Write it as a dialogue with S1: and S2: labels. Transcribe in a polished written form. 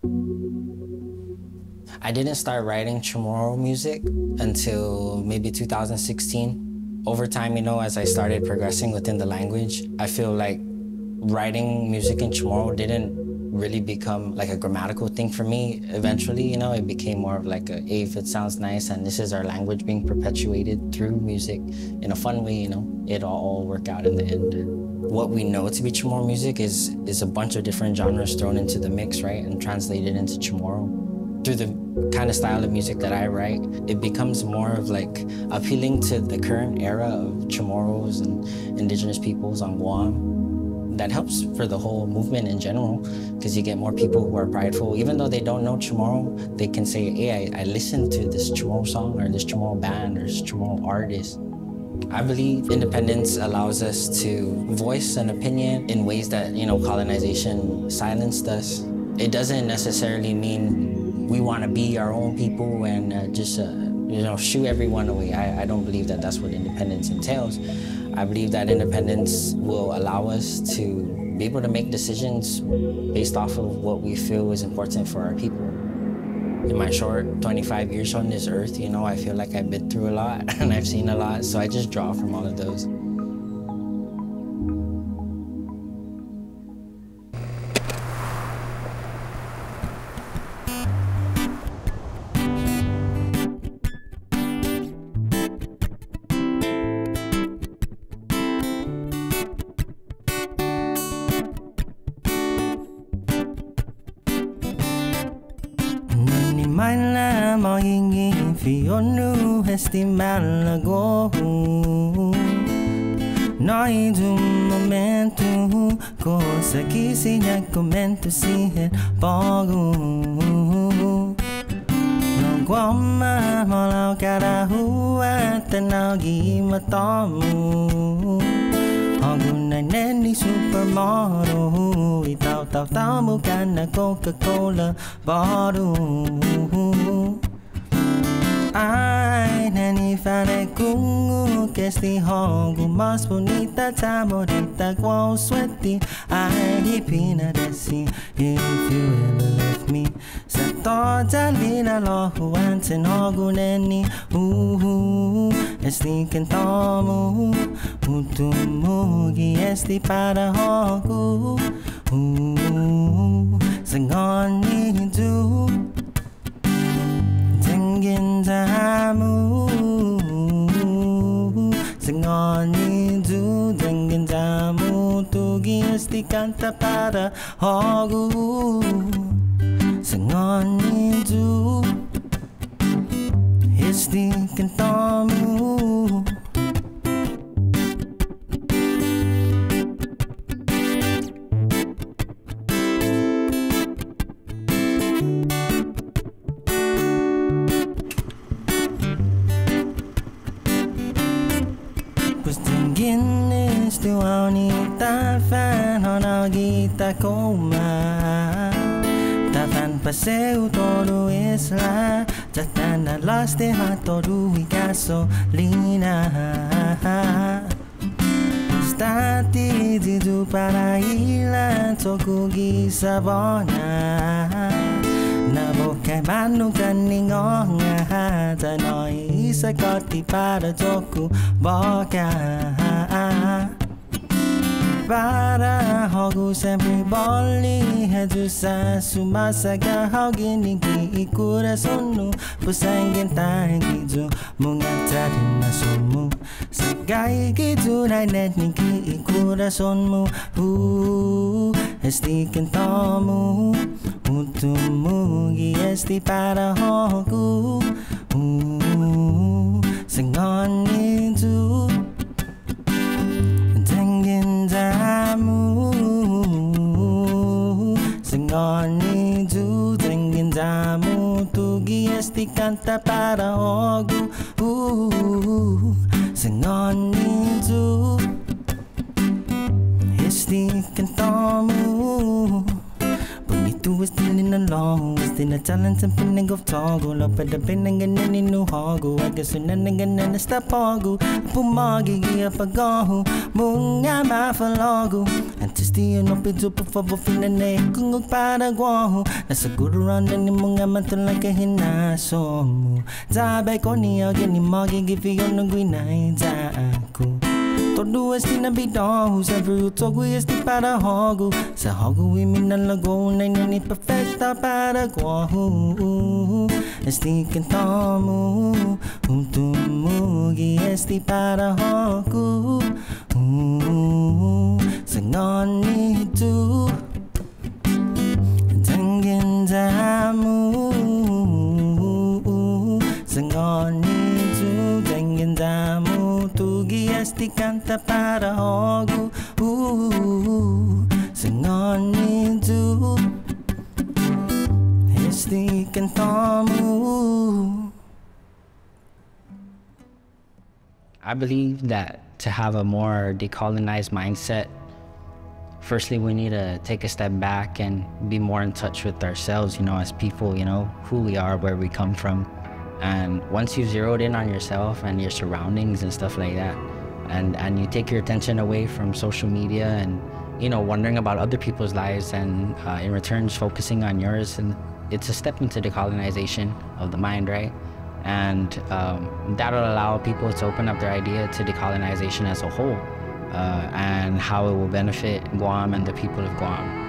S1: I didn't start writing Chamoru music until maybe 2016. Over time, as I started progressing within the language, I feel like writing music in Chamoru didn't really become like a grammatical thing for me. Eventually, it became more of like hey, if it sounds nice and this is our language being perpetuated through music in a fun way, it'll all work out in the end. What we know to be Chamoru music is a bunch of different genres thrown into the mix, right, and translated into Chamoru. Through the kind of style of music that I write, it becomes more of like appealing to the current era of Chamorros and indigenous peoples on Guam. That helps for the whole movement in general, because you get more people who are prideful. Even though they don't know Chamorro, they can say, hey, I listened to this Chamorro song or this Chamorro band or this Chamorro artist. I believe independence allows us to voice an opinion in ways that, colonization silenced us. It doesn't necessarily mean we want to be our own people and just, shoo everyone away. I don't believe that that's what independence entails. I believe that independence will allow us to be able to make decisions based off of what we feel is important for our people. In my short 25 years on this earth, I feel like I've been through a lot and I've seen a lot, so I just draw from all of those.
S2: Noi de um momento, coisa que se já comento se repogo. Não guama, mola o cara rua, tenau guima tomo. Alguna neni supermodel, e tal bukan na Coca-Cola bottle. Ai, nani fare kungu kesti hongu mas bonita tamorita qual sweaty. Ai, hipina desi if you ever left me. Sa total vina lo huanten hogu neni. Esti kentomu utumugi esti para hogu. Sangåni Yu. Sangåni Yu, dengan jamu tugi esti canta para hogu. Sangåni Yu, esti cantamu. Tu wanita fan honagita koma. Tafan paseo todo isla. Jatan alas de matoru y gasolina. Stati didu para ila tokugi sabona. Nabokay manu kaningonga. Tanoi isa koti para toku boka. Para hogu sempre boli Hajusa sumasaga hauginigi coração Pusangin tangi ju Mungatari na sumu Sagai gitu nainet niki coraçãomu Esti cantomu Utumugi esti para hogu Sangåni Yu Sangåni Yu, dengan jamu tugi esti canta para hogu. Sangåni Yu, esti cantamu. Bonito esti linalong, esti na jalan sa pinag of togo. Lapad na pinanganan inu hogu, agasunan na ganan na stapogu. Pumagi giya pagahu, bunga mafalogu. Antes Esti no pidu por favor finane kung para Guåhan. Nasa gururan na ni mga matulang kahinaso mo. Zabay ko niya gini magigifi yun ng gwinay za ako. Todo esti na bidon sa fruto ko esti para hogo. Sa hogo imin na lago na nini perfecta para Guåhan. Esti kantamu Utumugi esti para hogo. Sangåni Yu Dangin damu Sangåni Yu Dangin damu Tugi esti canta para hogo. Sangåni Yu Esti cantamu.
S1: I believe that to have a more decolonized mindset, firstly, we need to take a step back and be more in touch with ourselves, you know, as people, you know, who we are, where we come from. And once you've zeroed in on yourself and your surroundings and stuff like that, and you take your attention away from social media and, you know, wondering about other people's lives and in return focusing on yours, and it's a step into decolonization of the mind, right? And that'll allow people to open up their idea to decolonization as a whole and how it will benefit Guam and the people of Guam.